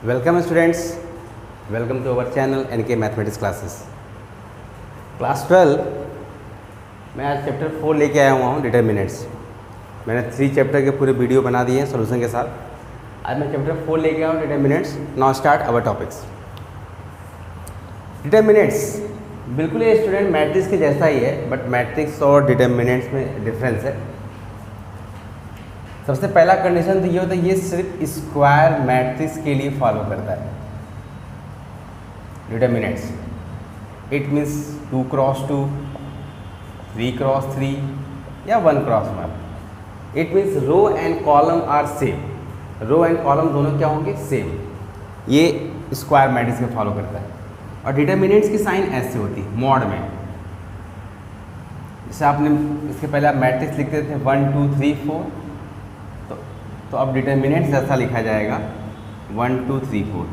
Welcome students, welcome to our channel NK mathematics classes. Class 12 मैं आज chapter 4 लेके आया हुआ हूँ, डिटर्मिनेंट्स। मैंने 3 चैप्टर के पूरे वीडियो बना दिए हैं सोल्यूशन के साथ। आज मैं चैप्टर 4 लेके आया हूँ, determinants. Now start our topics. Determinants बिल्कुल ये स्टूडेंट मैट्रिक्स के जैसा ही है, बट मैट्रिक्स और डिटर्मिनेंट्स में डिफरेंस है। सबसे पहला कंडीशन तो ये होता है, ये सिर्फ स्क्वायर मैट्रिक्स के लिए फॉलो करता है। Determinants it means 2 cross 2, 3 cross 3 या 1 cross 1। It means row and column are same. Row and column दोनों क्या होंगे? सेम। ये स्क्वायर मैट्रिक्स के फॉलो करता है। और डिटर्मिनेंट्स की साइन ऐसे होती है मॉड में। जैसे आपने इसके पहले आप मैट्रिक्स लिखते थे 1 2 3 4, तो अब डिटर्मिनेंट्स ऐसा लिखा जाएगा 1 2 3 4।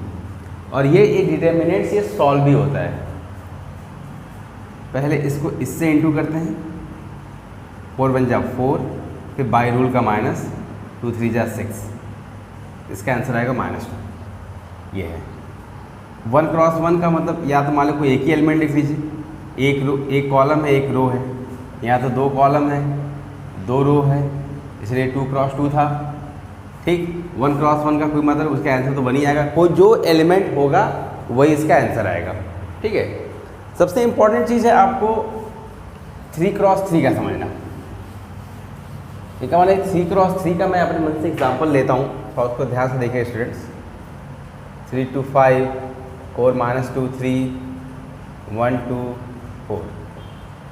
और ये एक डिटर्मिनेंट्स ये सॉल्व भी होता है। पहले इसको इससे इंटू करते हैं, 4 1 जा 4, फिर बाई रूल का माइनस, 2 3 जा 6। इसका आंसर आएगा -2। ये है 1 क्रॉस 1 का मतलब या तो मान लो कोई एक ही एलिमेंट लिख लीजिए। एक कॉलम है, एक रो है। या तो 2 कॉलम है, 2 रो है, इसलिए 2 क्रॉस 2 था। ठीक, 1 क्रॉस 1 का कोई मतलब उसका आंसर तो बन ही आएगा। कोई जो एलिमेंट होगा वही इसका आंसर आएगा। ठीक है। सबसे इम्पॉर्टेंट चीज़ है आपको 3 क्रॉस 3 का समझना। एक मतलब 3 क्रॉस 3 का मैं अपने मन से एग्जाम्पल लेता हूँ, तो उसको ध्यान से देखिए स्टूडेंट्स। 3 2 5, 4 -2 3, 1 2 4।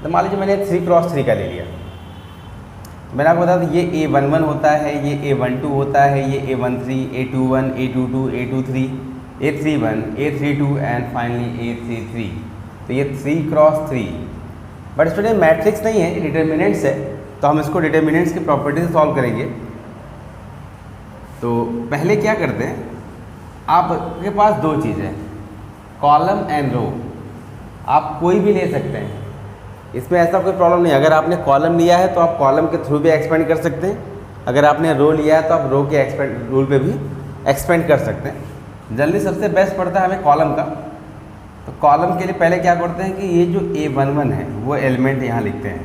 तो मान लीजिए मैंने 3 क्रॉस 3 का ले लिया। मैंने आपको बताया ये A11 होता है, ये A12 होता है, ये A13, A21, A22, A23, A31, A32 and finally A33। तो ये 3 क्रॉस 3। बट स्टूडेंट मैट्रिक्स नहीं है, डिटर्मिनेंट्स है। तो हम इसको डिटर्मिनेंट्स की प्रॉपर्टी से सॉल्व करेंगे। तो पहले क्या करते हैं, आपके पास 2 चीज़ें हैं, कॉलम एंड रो। आप कोई भी ले सकते हैं, इसमें ऐसा कोई प्रॉब्लम नहीं। अगर आपने कॉलम लिया है तो आप कॉलम के थ्रू भी एक्सपेंड कर सकते हैं। अगर आपने रो लिया है तो आप रो के रूल पे भी एक्सपेंड कर सकते हैं। जल्दी सबसे बेस्ट पड़ता है हमें कॉलम का। तो कॉलम के लिए पहले क्या करते हैं कि ये जो A11 है वो एलिमेंट यहाँ लिखते हैं।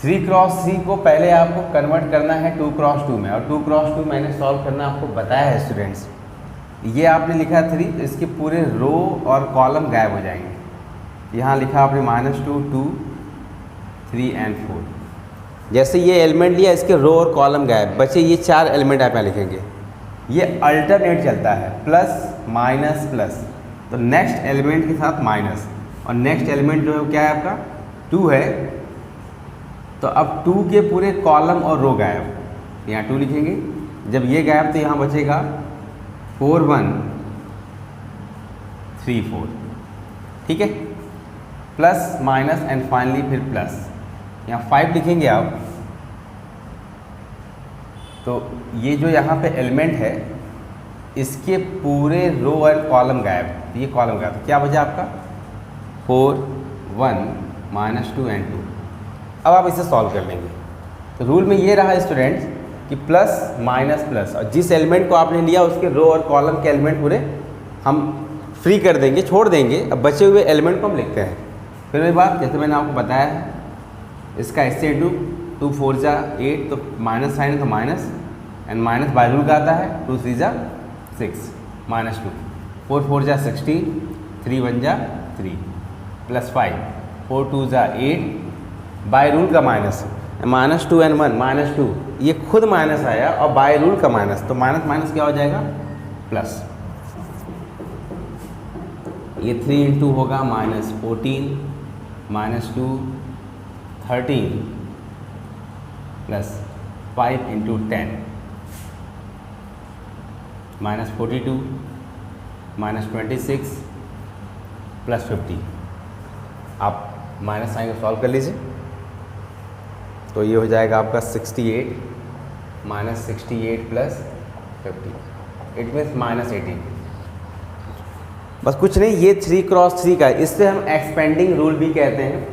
3 क्रॉस 3 को पहले आपको कन्वर्ट करना है 2 क्रॉस 2 में, और 2 क्रॉस 2 मैंने सॉल्व करना आपको बताया है स्टूडेंट्स। ये आपने लिखा 3, इसके पूरे रो और कॉलम गायब हो जाएंगे। यहाँ लिखा आपने -2 2 3 एंड 4। जैसे ये एलिमेंट लिया, इसके रो और कॉलम गायब, बचे ये 4 एलिमेंट आप यहाँ लिखेंगे। ये अल्टरनेट चलता है, प्लस माइनस प्लस। तो नेक्स्ट एलिमेंट के साथ माइनस, और नेक्स्ट एलिमेंट जो है क्या है आपका 2 है। तो अब 2 के पूरे कॉलम और रो गायब, यहाँ 2 लिखेंगे। जब ये गायब तो यहाँ बचेगा 4 1 3 4। ठीक है, प्लस माइनस एंड फाइनली फिर प्लस। यहाँ 5 लिखेंगे आप। तो ये जो यहाँ पे एलिमेंट है इसके पूरे रो और कॉलम गायब। ये कॉलम गायब, तो क्या बचा आपका 4 1 -2 एंड 2। अब आप इसे सॉल्व कर लेंगे। तो रूल में ये रहा स्टूडेंट्स कि प्लस माइनस प्लस, और जिस एलिमेंट को आपने लिया उसके रो और कॉलम के एलिमेंट पूरे हम फ्री कर देंगे, छोड़ देंगे। अब बचे हुए एलिमेंट को हम लिखते हैं। फिर वही बात, जैसे मैंने आपको बताया है, इसका इससे इंटू 2 4 जा 8, तो माइनस साइन है तो minus, and minus by rule का आता है 2 3 जा 6 -2, 4 4 जा 16, 3 1 जा 3, प्लस 5, 4 2 जा 8, बाय रूल का माइनस, -2 एंड 1 -2, ये खुद माइनस आया और बाय रूल का माइनस, तो माइनस माइनस क्या हो जाएगा प्लस। ये 3 इंटू होगा -14 -2 13 प्लस 5 इंटू 10 -42 -26 प्लस 50। आप माइनस साइन को सॉल्व कर लीजिए। तो ये हो जाएगा आपका 68 -68 प्लस 50, इट मीन्स -18। बस कुछ नहीं, ये 3 क्रॉस 3 का, इससे हम एक्सपेंडिंग रूल भी कहते हैं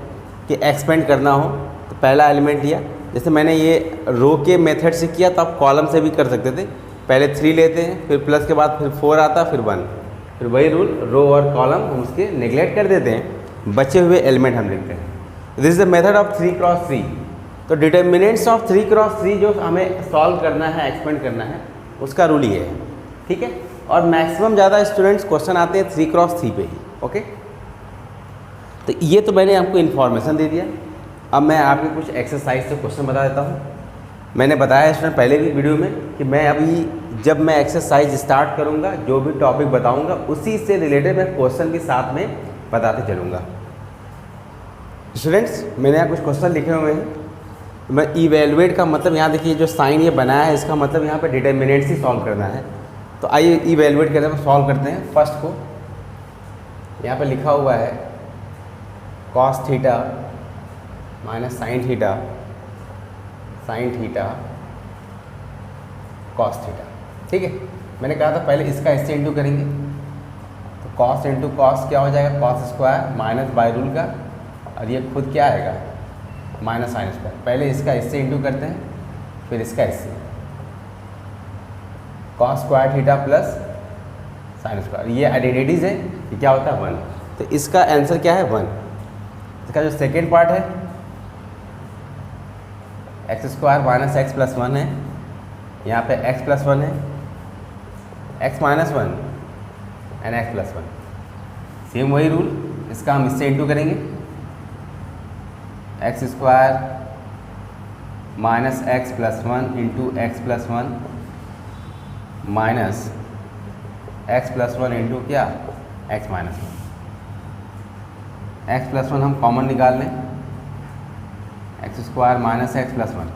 कि एक्सपेंड करना हो तो पहला एलिमेंट लिया। जैसे मैंने ये रो के मेथड से किया तो आप कॉलम से भी कर सकते थे। पहले 3 लेते हैं, फिर प्लस के बाद फिर 4 आता, फिर 1, फिर वही रूल, रो और कॉलम हम उसके नेग्लेक्ट कर देते हैं, बचे हुए एलिमेंट हम लिखते हैं। This is the method of 3x3। तो डिटर्मिनेंट्स ऑफ 3x3 जो हमें सॉल्व करना है, एक्सपेंड करना है, उसका रूल ये है, ठीक है। और मैक्सिमम ज़्यादा स्टूडेंट्स क्वेश्चन आते हैं 3x3 पे ही, ओके। तो ये तो मैंने आपको इन्फॉर्मेशन दे दिया। अब मैं आपको कुछ एक्सरसाइज से क्वेश्चन बता देता हूँ। मैंने बताया स्टूडेंट पहले भी वीडियो में कि मैं अभी जब मैं एक्सरसाइज स्टार्ट करूँगा, जो भी टॉपिक बताऊँगा उसी से रिलेटेड मैं क्वेश्चन भी साथ में बताते चलूँगा। स्टूडेंट्स, मैंने यहाँ कुछ क्वेश्चन लिखे हुए हैं। तो मैं इवेलुएट का मतलब यहाँ देखिए, जो साइन ये बनाया है इसका मतलब यहाँ पे डिटर्मिनेंट्स ही सॉल्व करना है। तो आइए इवेलुएट करने में सॉल्व करते हैं। फर्स्ट को यहाँ पे लिखा हुआ है cos theta minus sine theta cos theta, ठीक है। मैंने कहा था पहले इसका इससे इंटू करेंगे, तो कॉस इंटू कॉस क्या हो जाएगा, cos square minus by rule का, और ये खुद क्या आएगा, माइनस साइन स्क्वायर। पहले इसका इससे इंटू करते हैं, फिर इसका इससे, cos square theta plus sine square. ये आइडेंटिटीज है, ये क्या होता है 1। तो इसका आंसर क्या है 1। इसका जो सेकेंड पार्ट है x square minus x plus 1 है, यहाँ पे x प्लस 1 है, x minus 1 and x plus 1। Same वही रूल, इसका हम इससे इंटू करेंगे, x square minus x plus 1 into x plus 1 minus x plus 1 into क्या, एक्स माइनस 1। एक्स प्लस 1 हम कॉमन निकाल लें, x square minus x plus 1।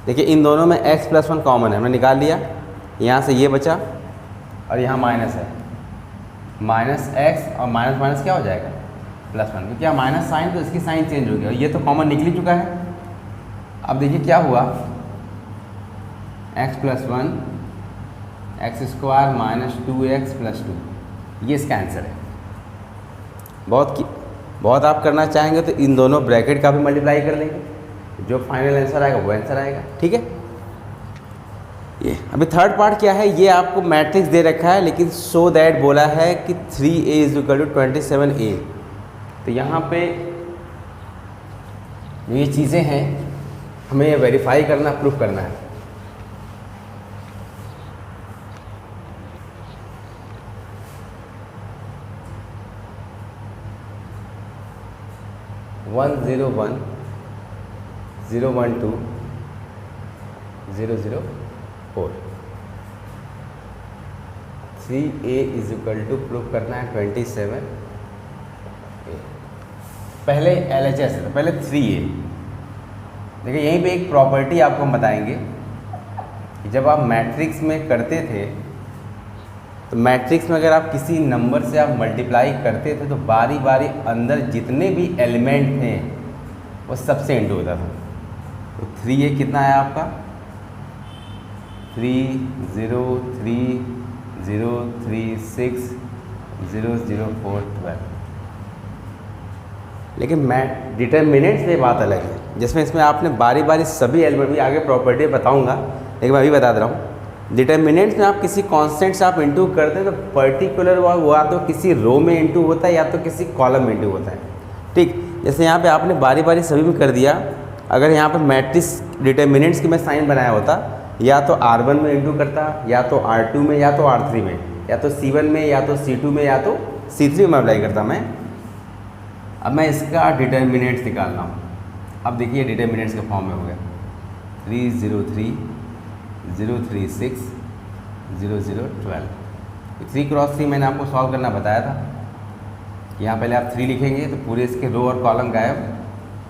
देखिए इन दोनों में x प्लस 1 कॉमन है, हमने निकाल लिया। यहाँ से ये बचा और यहाँ माइनस है, माइनस x और माइनस माइनस क्या हो जाएगा, प्लस 1, क्योंकि यहाँ माइनस साइन तो इसकी साइन चेंज हो गया, और ये तो कॉमन निकल ही चुका है। अब देखिए क्या हुआ, x plus 1 x square minus 2x plus 2, ये इसका आंसर है। बहुत आप करना चाहेंगे तो इन दोनों ब्रैकेट का भी मल्टीप्लाई कर लेंगे, जो फाइनल आंसर आएगा वो आंसर आएगा, ठीक है। ये अभी थर्ड पार्ट क्या है, ये आपको मैट्रिक्स दे रखा है, लेकिन सो दैट बोला है कि 3a is equal to 27a। तो यहाँ पे ये चीज़ें हैं, हमें ये वेरीफाई करना, प्रूफ करना है। One 0 1 0 1 2 0 0 4 3a is equal to proof करना है 27a। पहले LHS है तो पहले 3a। देखिए यहीं पे एक प्रॉपर्टी आपको हम बताएंगे कि जब आप मैट्रिक्स में करते थे, तो मैट्रिक्स में अगर आप किसी नंबर से आप मल्टीप्लाई करते थे तो बारी बारी अंदर जितने भी एलिमेंट थे वो सबसे इंटू होता था। तो 3a कितना है आपका, 3 0 3 0 3 6 0 0 4 12। लेकिन डिटर्मिनेंट्स में बात अलग है, जिसमें इसमें आपने बारी बारी सभी एलिमेंट, भी आगे प्रॉपर्टी बताऊंगा, लेकिन मैं अभी बता दे रहा हूँ। डिटर्मिनेंट्स में आप किसी कांस्टेंट से आप इंटू करते हैं तो पर्टिकुलर वो या तो किसी रो में इंटू होता है या तो किसी कॉलम में इंटू होता है, ठीक। जैसे यहाँ पे आपने बारी बारी सभी में कर दिया। अगर यहाँ पे मैट्रिक्स डिटर्मिनेंट्स की मैं साइन बनाया होता, या तो R1 में इंटू करता, या तो R2 में, या तो R3 में, या तो C1 में, या तो C2 में, या तो C3 में अप्लाई करता मैं। अब मैं इसका डिटर्मिनेंट्स निकाल रहा हूँ। अब देखिए डिटर्मिनेंट्स के फॉर्म में हो गया 3 0 3 0 3 6 0 0 12। 3x3 मैंने आपको सॉल्व करना बताया था। यहाँ पहले आप 3 लिखेंगे तो पूरे इसके रो और कॉलम गायब।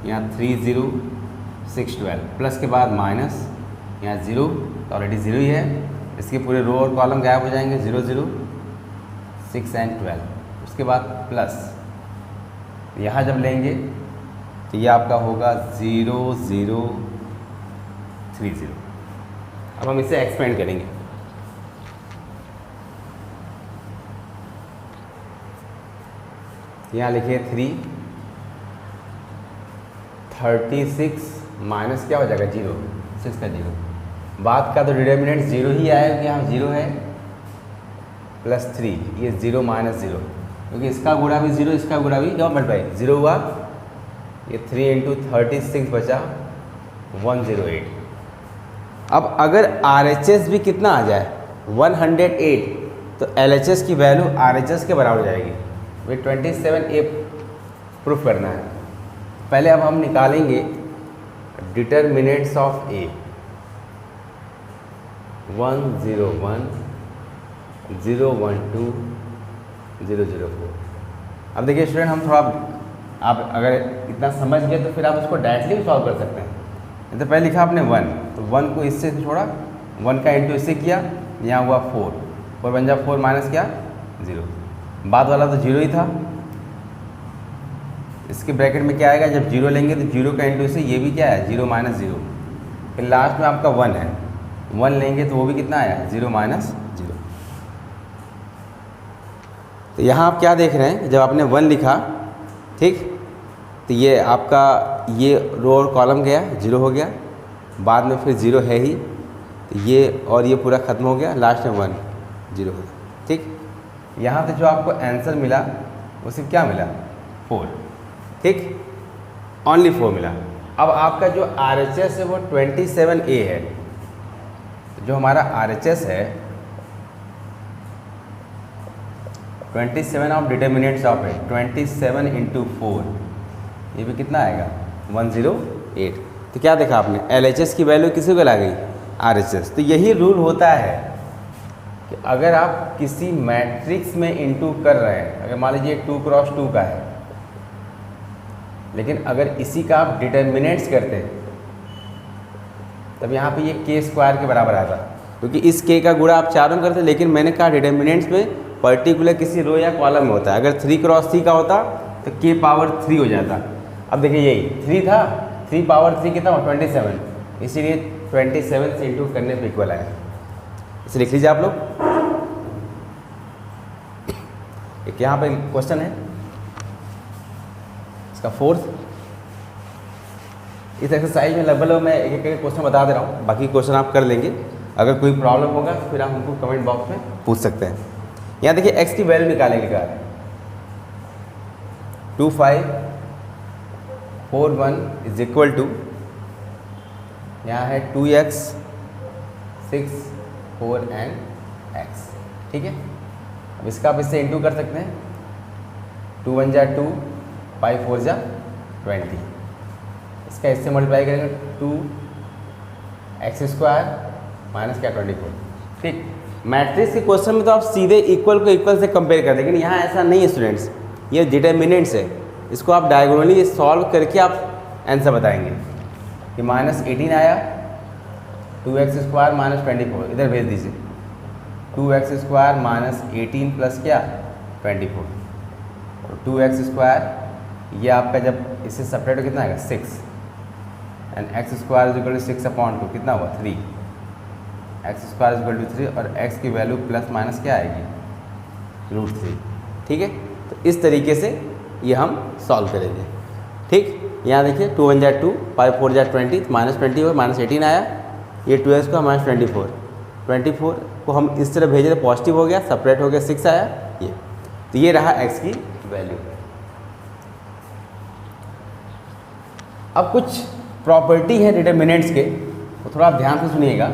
यहाँ 3 0 6 12 प्लस के बाद माइनस, यहाँ 0 तो ऑलरेडी 0 ही है, इसके पूरे रो और कॉलम गायब हो जाएंगे, 0 0 6 एंड 12। उसके बाद प्लस, यहाँ जब लेंगे तो ये आपका होगा 0 0 3 0। अब हम इसे एक्सपेंड करेंगे। यहाँ लिखिए 3 36 माइनस क्या हो जाएगा 0, 6 का 0 बाद का तो डिटर्मिनेंट 0 ही आया क्योंकि यहाँ 0 है, +3 ये 0 - 0 क्योंकि इसका गुणा भी 0 इसका गुणा भी क्या मल्टीप्लाई 0 हुआ, ये 3 × 36 बचा 108। अब अगर RHS भी कितना आ जाए 108 तो LHS की वैल्यू RHS के बराबर हो जाएगी। वही 27A प्रूफ करना है। पहले अब हम निकालेंगे डिटर्मिनेंट्स ऑफ A 101 012 004। अब देखिए स्टूडेंट, हम थोड़ा आप अगर इतना समझ गए तो फिर आप उसको डायरेक्टली भी सॉल्व कर सकते हैं। तो पहले लिखा आपने 1, तो 1 को इससे छोड़ा, 1 का इंटू इससे किया, यहाँ हुआ 4, 4 बन जा 4 माइनस क्या 0, बाद वाला तो 0 ही था। इसके ब्रैकेट में क्या आएगा, जब 0 लेंगे तो 0 का इंटू इससे ये भी क्या है 0 - 0, फिर लास्ट में आपका 1 है, 1 लेंगे तो वो भी कितना आया 0 - 0। तो यहाँ आप क्या देख रहे हैं, जब आपने 1 लिखा ठीक, तो ये आपका ये रो और कॉलम गया 0 हो गया, बाद में फिर 0 है ही, तो ये और ये पूरा ख़त्म हो गया, लास्ट में 1 0 हो गया ठीक। यहाँ से जो आपको आंसर मिला वो सिर्फ क्या मिला 4 ठीक, ओनली 4 मिला। अब आपका जो RHS है वो 27A है। जो हमारा RHS है 27 ऑफ डिटर्मिनेंट्स ऑफ है 27 × 4, ये भी कितना आएगा 108। तो क्या देखा आपने, LHS की वैल्यू किसी को ला गई RHS। तो यही रूल होता है कि अगर आप किसी मैट्रिक्स में इंटू कर रहे हैं, अगर मान लीजिए 2 × 2 का है, लेकिन अगर इसी का आप डिटर्मिनेंट्स करते हैं तब यहाँ पे ये k² के बराबर आता, क्योंकि इस k का गुणा आप चारों करते हैं, लेकिन मैंने कहा डिटर्मिनेंट्स में पर्टिकुलर किसी रो या कॉलम में होता है। अगर 3 × 3 का होता तो k³ हो जाता। अब देखिए यही 3 था, 3³ कितना हुआ 27, इसीलिए 27 से इंटू करने पे इक्वल आया। इसे लिख लीजिए आप लोग। एक यहाँ पे क्वेश्चन है इसका 4th। इस एक्सरसाइज में लगभग मैं एक एक क्वेश्चन बता दे रहा हूँ, बाकी क्वेश्चन आप कर लेंगे। अगर कोई प्रॉब्लम होगा तो फिर आप हमको कमेंट बॉक्स में पूछ सकते हैं। यहाँ देखिए x की वैल्यू निकालेंगे क्या है 2541 इज इक्वल टू, यहाँ है 2x 6 4 and x ठीक है। अब इसका आप इससे इंटू कर सकते हैं, 2 × 1 = 2, 5 × 4 = 20। इसका इससे मल्टीप्लाई करेंगे 2x² माइनस क्या 24 ठीक। मैट्रिक्स के क्वेश्चन में तो आप सीधे इक्वल को इक्वल से कंपेयर कर दें, लेकिन यहाँ ऐसा नहीं है स्टूडेंट्स, ये डिटर्मिनेंट्स है। इसको आप डायगोनली सॉल्व करके आप आंसर बताएंगे कि -18 आया, 2x² - 24 इधर भेज दीजिए, 2x² - 18 प्लस क्या 24, तो 2x² ये आपका जब इससे सेपरेट हो कितना आएगा 6 एंड x² = 6/2 कितना हुआ 3, x² = 3 और x की वैल्यू प्लस माइनस क्या आएगी √3 ठीक है। तो इस तरीके से ये हम सॉल्व करेंगे ठीक। यहाँ देखिए 2 × 1 = 2, 5 × 4 = 20, -20 और -18 आया, ये 2x का -24 को हम इस तरह भेजे तो पॉजिटिव हो गया, सेपरेट हो गया 6 आया ये। तो ये रहा x की वैल्यू। अब कुछ प्रॉपर्टी है डिटर्मिनेंट्स के, तो थोड़ा आप ध्यान से सुनिएगा।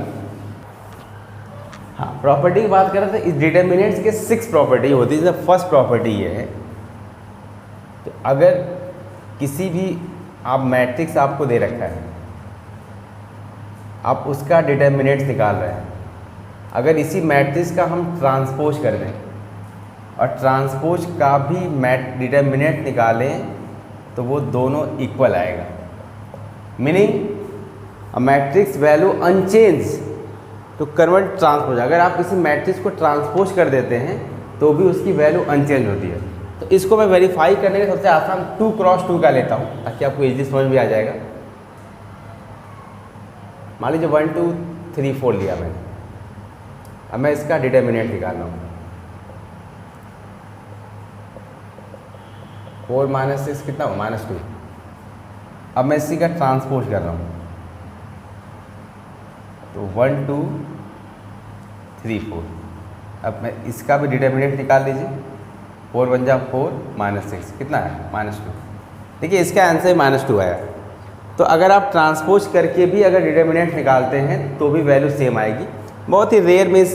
हाँ, प्रॉपर्टी की बात करें तो इस डिटर्मिनेंट्स के 6 प्रॉपर्टी होती है। जैसे फर्स्ट प्रॉपर्टी ये है कि अगर किसी भी आप मैट्रिक्स आपको दे रखा है, आप उसका डिटर्मिनेंट्स निकाल रहे हैं, अगर इसी मैट्रिक्स का हम ट्रांसपोज कर दें और ट्रांसपोज का भी डिटर्मिनेंट निकालें तो वो दोनों इक्वल आएगा। Meaning a matrix value unchange तो कन्वर्ट ट्रांसपोज। अगर आप किसी मैट्रिक्स को ट्रांसपोज कर देते हैं तो भी उसकी वैल्यू अनचेंज होती है। तो इसको मैं वेरीफाई करने का सबसे आसान 2 × 2 का लेता हूँ ताकि आपको इजीली समझ में आ जाएगा। मान लीजिए 1 2 3 4 लिया मैंने, अब मैं इसका डिटर्मिनेंट निकाल रहा हूँ। 4 - 6 कितना हो -2। अब मैं इसी का ट्रांसपोज कर रहा हूँ, तो तो 1 2 3 4। अब मैं इसका भी डिटर्मिनेंट निकाल लीजिए। 4 1 जा 4 -6 कितना है -2। देखिए इसका आंसर -2 आया। तो अगर आप ट्रांसपोज करके भी अगर डिटर्मिनेंट निकालते हैं तो भी वैल्यू सेम आएगी। बहुत ही रेयर में इस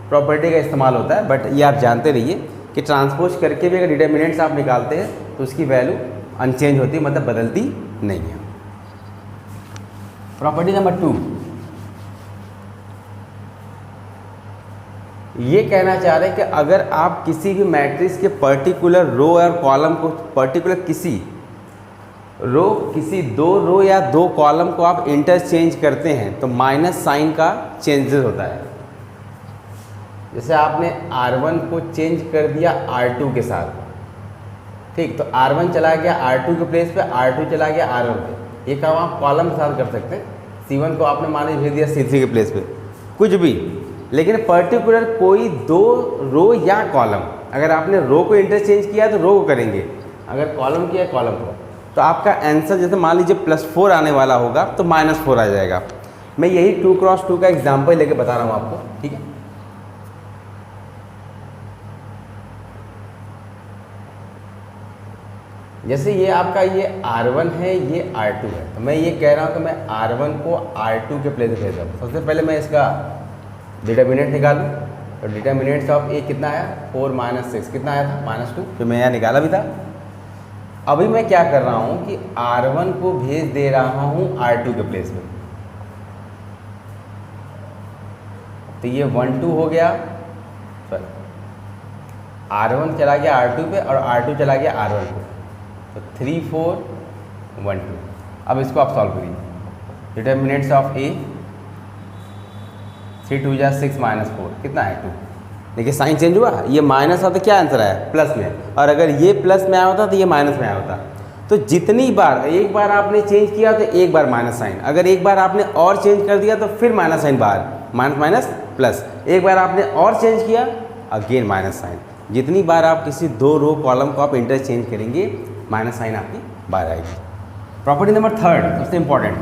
प्रॉपर्टी का इस्तेमाल होता है, बट ये आप जानते रहिए कि ट्रांसपोज करके भी अगर डिटर्मिनेंट्स आप निकालते हैं तो उसकी वैल्यू अनचेंज होती है, मतलब बदलती नहीं है। प्रॉपर्टी नंबर 2, ये कहना चाह रहे हैं कि अगर आप किसी भी मैट्रिक्स के पर्टिकुलर रो और कॉलम को, पर्टिकुलर किसी दो रो या दो कॉलम को आप इंटरचेंज करते हैं तो माइनस साइन का चेंजेस होता है। जैसे आपने R1 को चेंज कर दिया R2 के साथ, ठीक, तो R1 चला गया R2 के प्लेस पे, R2 चला गया R1 पे। ये काम आप कॉलम के साथ कर सकते हैं। C1 को आपने मान लीजिए भेज दिया C3 के प्लेस पे, कुछ भी, लेकिन पर्टिकुलर कोई दो रो या कॉलम, अगर आपने रो को इंटरचेंज किया तो रो को करेंगे, अगर कॉलम किया कॉलम को, तो आपका आंसर जैसे मान लीजिए +4 आने वाला होगा तो -4 आ जाएगा। मैं यही 2 क्रॉस 2 का एग्जाम्पल लेके बता रहा हूँ आपको, ठीक है। जैसे ये आपका ये R1 है, ये R2 है, तो मैं ये कह रहा हूँ कि मैं R1 को R2 के प्लेस भेज रहा हूँ। सबसे पहले मैं इसका डिटर्मिनेंट निकालूँ, तो डिटर्मिनेंट्स ऑफ ए कितना आया 4 -6 कितना आया था -2, तो मैं यहाँ निकाला भी था। अभी मैं क्या कर रहा हूँ कि R1 को भेज दे रहा हूँ R2 के प्लेस में, तो ये 1 2 हो गया, सॉरी R1 चला गया R2 पे और R2 चला गया R1 पे, तो 3 4 1 2। अब इसको आप सॉल्व करिए। डिटर्मिनेंट्स ऑफ ए 3 2 जा 6 -4 कितना है 2। देखिए साइन चेंज हुआ, ये माइनस होता क्या आंसर आया प्लस में, और अगर ये प्लस में आया होता तो ये माइनस में आया होता। तो जितनी बार, एक बार आपने चेंज किया तो एक बार माइनस साइन, अगर एक बार आपने और चेंज कर दिया तो फिर माइनस साइन बाहर, माइनस माइनस प्लस, एक बार आपने और चेंज किया अगेन माइनस साइन। जितनी बार आप किसी दो रो कॉलम को आप इंटरचेंज करेंगे माइनस साइन आपकी बाहर आएगी। प्रॉपर्टी नंबर 3 सबसे important,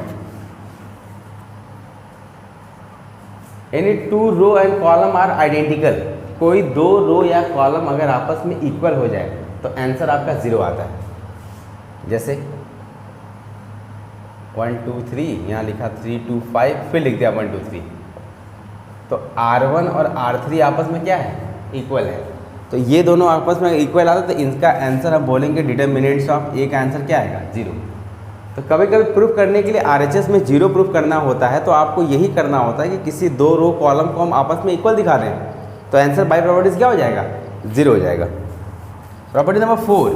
any 2 row and column are identical. कोई दो रो या कॉलम अगर आपस में इक्वल हो जाए तो आंसर आपका 0 आता है। जैसे 1 2 3, यहाँ लिखा 3 2 5, फिर लिख दिया 1 2 3, तो R1 और R3 आपस में क्या है इक्वल है, तो ये दोनों आपस में इक्वल आता है, तो इनका आंसर हम बोलेंगे डिटर्मिनेंट्स ऑफ ए का आंसर क्या आएगा 0। तो कभी कभी प्रूफ करने के लिए RHS में 0 प्रूफ करना होता है, तो आपको यही करना होता है कि किसी दो रो कॉलम को हम आपस में इक्वल दिखा दें, तो आंसर बाय प्रॉपर्टीज क्या हो जाएगा 0 हो जाएगा। प्रॉपर्टी नंबर 4,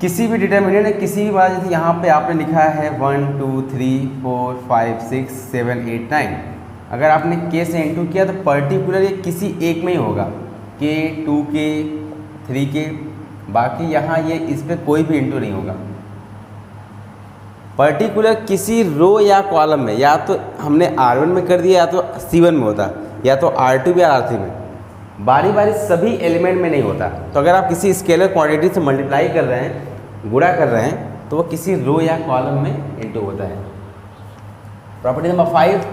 किसी भी डिटर्मिनेंट है, किसी भी बात, जैसे यहाँ पे आपने लिखा है 1 2 3 4 5 6 7 8 9, अगर आपने k से इंटू किया तो पर्टिकुलर ये किसी एक में ही होगा, k 2k 3k, बाकी यहाँ ये इस पर कोई भी इंटू नहीं होगा। पर्टिकुलर किसी रो या कॉलम में, या तो हमने R1 में कर दिया या तो C1 में होता, या तो R2 या R3 में, बारी बारी सभी एलिमेंट में नहीं होता। तो अगर आप किसी स्केलर क्वांटिटी से मल्टीप्लाई कर रहे हैं, गुणा कर रहे हैं, तो वो किसी रो या कॉलम में इंटू होता है। प्रॉपर्टी नंबर 5,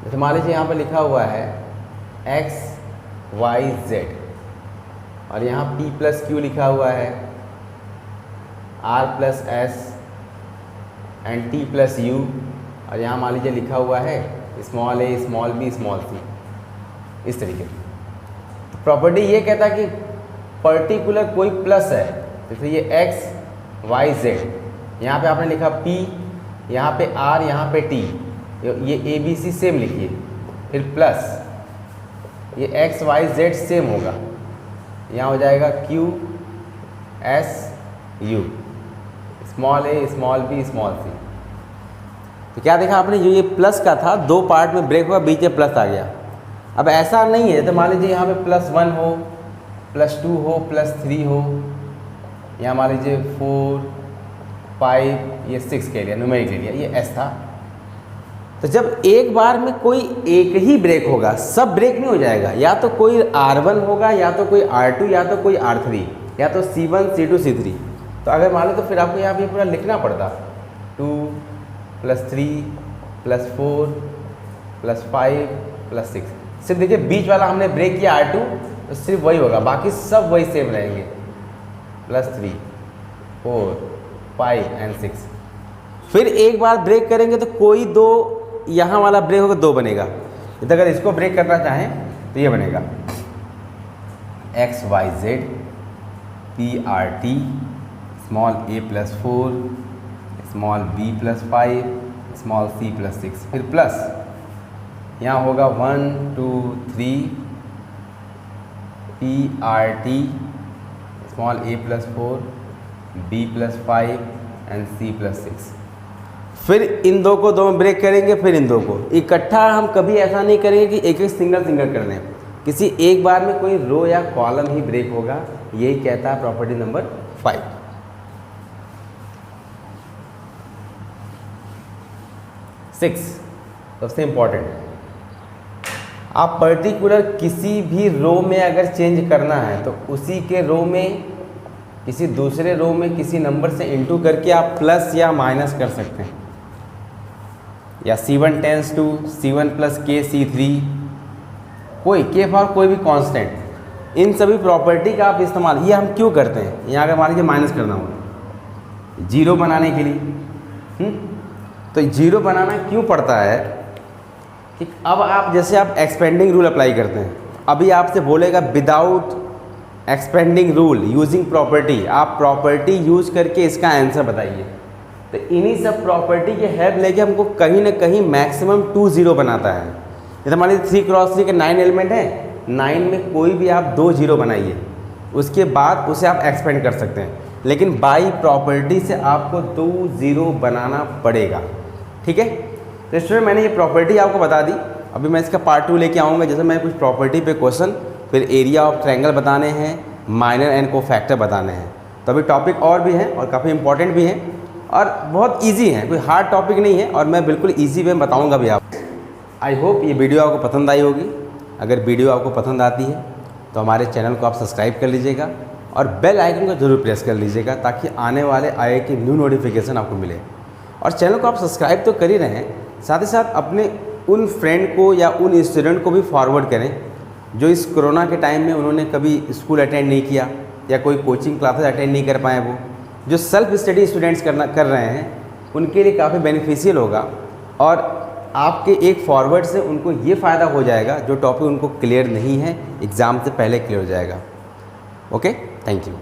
जैसे मान लीजिए यहाँ पर लिखा हुआ है x y z, और यहाँ p + q लिखा हुआ है, r + s and t + u, और यहाँ मान लीजिए लिखा हुआ है small a small b small c, इस तरीके से। तो प्रॉपर्टी ये कहता है कि पर्टिकुलर कोई प्लस है, जैसे ये x y z, यहाँ पे आपने लिखा p, यहाँ पे r, यहाँ पे t, ये a b c सेम लिखिए, फिर प्लस ये x y z सेम होगा, यहाँ हो जाएगा q s u, small a small b small c। तो क्या देखा आपने, जो ये प्लस का था दो पार्ट में ब्रेक हुआ, बीच में प्लस आ गया। अब ऐसा नहीं है, तो मान लीजिए यहाँ पे +1 हो, +2 हो, +3 हो, यहाँ मान लीजिए 4 5, ये 6 के लिए न्यूमेरिक ले लिया, ये s था। तो जब एक बार में कोई एक ही ब्रेक होगा, सब ब्रेक नहीं हो जाएगा, या तो कोई R1 होगा, या तो कोई R2, या तो कोई R3, या तो C1 C2 C3, तो अगर मान लो तो फिर आपको यहाँ पे पूरा लिखना पड़ता 2 + 3 + 4 + 5 + 6। सिर्फ देखिए बीच वाला हमने ब्रेक किया R2, तो सिर्फ वही होगा, बाकी सब वही सेम रहेंगे, +3 4 5 और 6। फिर एक बार ब्रेक करेंगे तो कोई दो यहाँ वाला ब्रेक होगा, 2 बनेगा। तो अगर इसको ब्रेक करना चाहें तो ये बनेगा XYZ PRT a + 4 b + 5 c + 6, फिर प्लस यहाँ होगा 1 2 3 PRT a + 4 b + 5 और c + 6। फिर इन दो को दो में ब्रेक करेंगे, फिर इन दो को इकट्ठा हम कभी ऐसा नहीं करेंगे कि एक एक सिंगल कर दें, किसी एक बार में कोई रो या कॉलम ही ब्रेक होगा। यही कहता है प्रॉपर्टी नंबर 5। सबसे इंपॉर्टेंट, आप पर्टिकुलर किसी भी रो में अगर चेंज करना है तो उसी के रो में किसी दूसरे रो में किसी नंबर से इनटू करके आप प्लस या माइनस कर सकते हैं, या C1 tense to C1 + K C3, कोई K फॉर कोई भी कांस्टेंट, इन सभी प्रॉपर्टी का आप इस्तेमाल, ये हम क्यों करते हैं, यहाँ अगर मान लीजिए माइनस करना हो 0 बनाने के लिए, तो 0 बनाना क्यों पड़ता है कि अब आप जैसे आप एक्सपेंडिंग रूल अप्लाई करते हैं, अभी आपसे बोलेगा without expanding rule using property, आप प्रॉपर्टी यूज करके इसका आंसर बताइए। तो इन्हीं सब प्रॉपर्टी के हेल्प लेके हमको कहीं ना कहीं मैक्सिमम 2 0 बनाता है। जैसे मान लीजिए 3 × 3 के 9 एलिमेंट हैं, 9 में कोई भी आप 2 0 बनाइए, उसके बाद उसे आप एक्सपेंड कर सकते हैं, लेकिन बाई प्रॉपर्टी से आपको 2 0 बनाना पड़ेगा। ठीक है, तो स्टूडेंट मैंने ये प्रॉपर्टी आपको बता दी। अभी मैं इसका पार्ट 2 लेके आऊँगा, जैसे मैं कुछ प्रॉपर्टी पे क्वेश्चन, फिर एरिया ऑफ ट्रायंगल बताने हैं, माइनर एंड कोफैक्टर बताने हैं। तो अभी टॉपिक और भी हैं और काफ़ी इंपॉर्टेंट भी हैं और बहुत इजी हैं, कोई हार्ड टॉपिक नहीं है, और मैं बिल्कुल इजी वे में बताऊँगा भी आप। आई होप ये वीडियो आपको पसंद आई होगी। अगर वीडियो आपको पसंद आती है तो हमारे चैनल को आप सब्सक्राइब कर लीजिएगा और बेल आइकन को ज़रूर प्रेस कर लीजिएगा, ताकि आने वाले IIT की न्यू नोटिफिकेशन आपको मिले। और चैनल को आप सब्सक्राइब तो कर ही रहे हैं, साथ ही साथ अपने उन फ्रेंड को या उन स्टूडेंट को भी फॉरवर्ड करें जो इस कोरोना के टाइम में उन्होंने कभी स्कूल अटेंड नहीं किया या कोई कोचिंग क्लासेस अटेंड नहीं कर पाए, वो जो सेल्फ स्टडी स्टूडेंट्स कर रहे हैं, उनके लिए काफ़ी बेनिफिशियल होगा। और आपके एक फॉरवर्ड से उनको ये फ़ायदा हो जाएगा, जो टॉपिक उनको क्लियर नहीं है एग्ज़ाम से पहले क्लियर हो जाएगा। Okay, thank you.